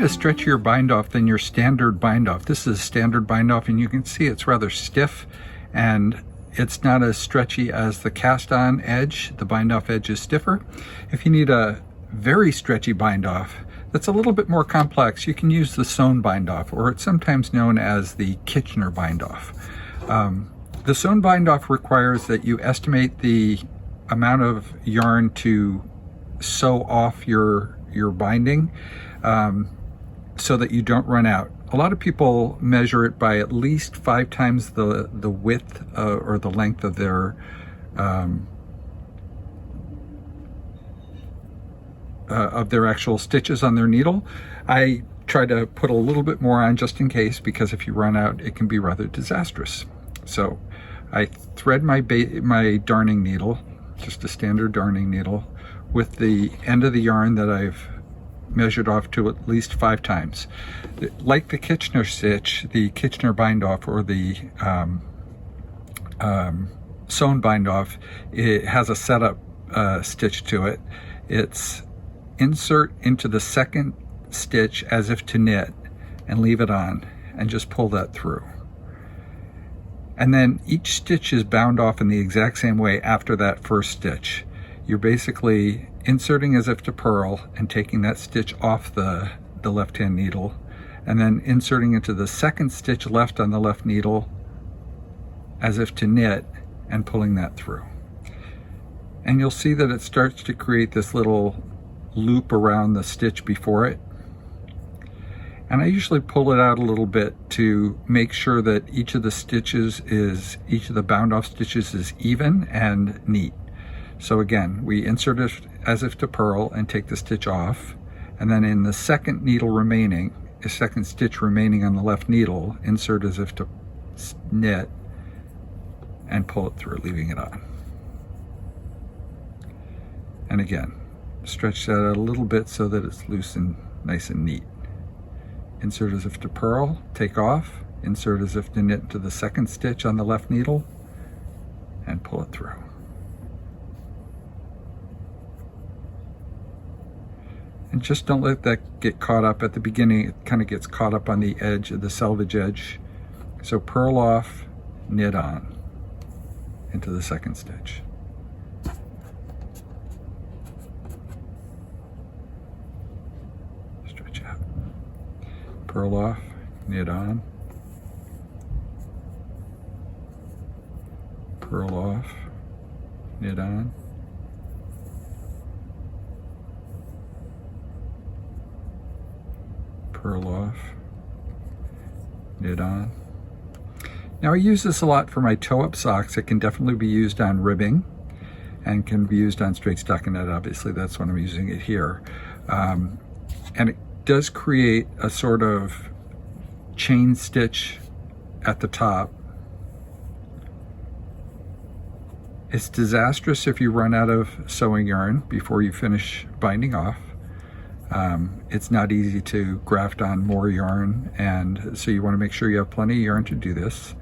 a stretchier bind-off than your standard bind-off. This is a standard bind-off, and you can see it's rather stiff, and it's not as stretchy as the cast-on edge. The bind-off edge is stiffer. If you need a very stretchy bind-off that's a little bit more complex, you can use the sewn bind-off, or it's sometimes known as the Kitchener bind-off. The sewn bind-off requires that you estimate the amount of yarn to sew off your binding so that you don't run out. A lot of people measure it by at least 5 times the width or the length of their actual stitches on their needle. I try to put a little bit more on just in case, because if you run out, it can be rather disastrous. So I thread my darning needle, just a standard darning needle, with the end of the yarn that I've measured off to at least 5 times. Like the Kitchener stitch, the Kitchener bind-off, or the sewn bind-off, it has a setup stitch to it. It's insert into the second stitch as if to knit and leave it on, and just pull that through. And then each stitch is bound off in the exact same way after that first stitch. You're basically inserting as if to purl and taking that stitch off the left-hand needle, and then inserting into the second stitch left on the left needle as if to knit and pulling that through. And you'll see that it starts to create this little loop around the stitch before it. And I usually pull it out a little bit to make sure that each of the bound off stitches is even and neat. So again, we insert it as if to purl and take the stitch off, and then in the second stitch remaining on the left needle, insert as if to knit and pull it through, leaving it on. And again, stretch that out a little bit so that it's loose and nice and neat. Insert as if to purl, take off, insert as if to knit into the second stitch on the left needle, and pull it through. And just don't let that get caught up at the beginning. It kind of gets caught up on the edge of the selvage edge. So purl off, knit on into the second stitch. Stretch out. Purl off, knit on, purl off, knit on, purl off, knit on. Now I use this a lot for my toe-up socks. It can definitely be used on ribbing and can be used on straight stockinette. Obviously that's when I'm using it here. And it does create a sort of chain stitch at the top. It's disastrous if you run out of sewing yarn before you finish binding off. It's not easy to graft on more yarn, and so you want to make sure you have plenty of yarn to do this.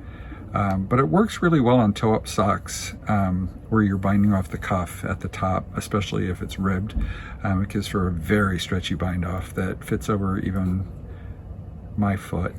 But it works really well on toe-up socks where you're binding off the cuff at the top, especially if it's ribbed. It gives for a very stretchy bind-off that fits over even my foot.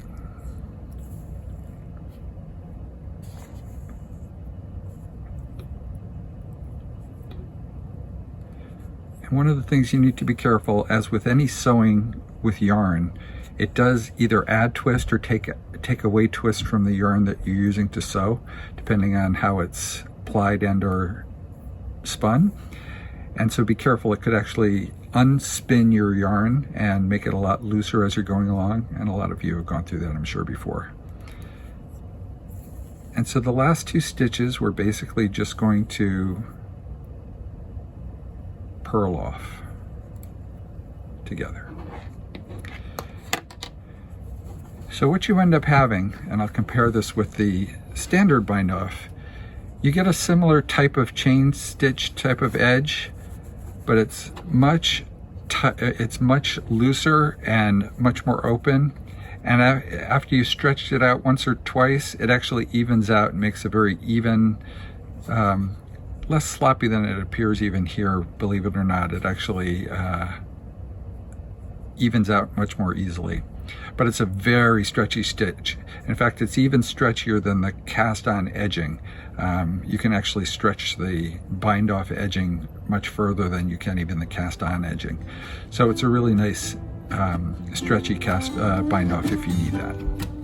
And one of the things you need to be careful, as with any sewing with yarn, it does either add twist or take away twist from the yarn that you're using to sew, depending on how it's plied and or spun. And so be careful, it could actually unspin your yarn and make it a lot looser as you're going along, and a lot of you have gone through that, I'm sure, before. And so the last 2 stitches we're basically just going to purl off together. So what you end up having, and I'll compare this with the standard bind-off, you get a similar type of chain stitch type of edge, but it's much looser and much more open. And after you stretched it out once or twice, it actually evens out and makes a very even, less sloppy than it appears even here, believe it or not. It actually evens out much more easily. But it's a very stretchy stitch. In fact, it's even stretchier than the cast-on edging. You can actually stretch the bind-off edging much further than you can even the cast-on edging. So it's a really nice stretchy bind-off if you need that.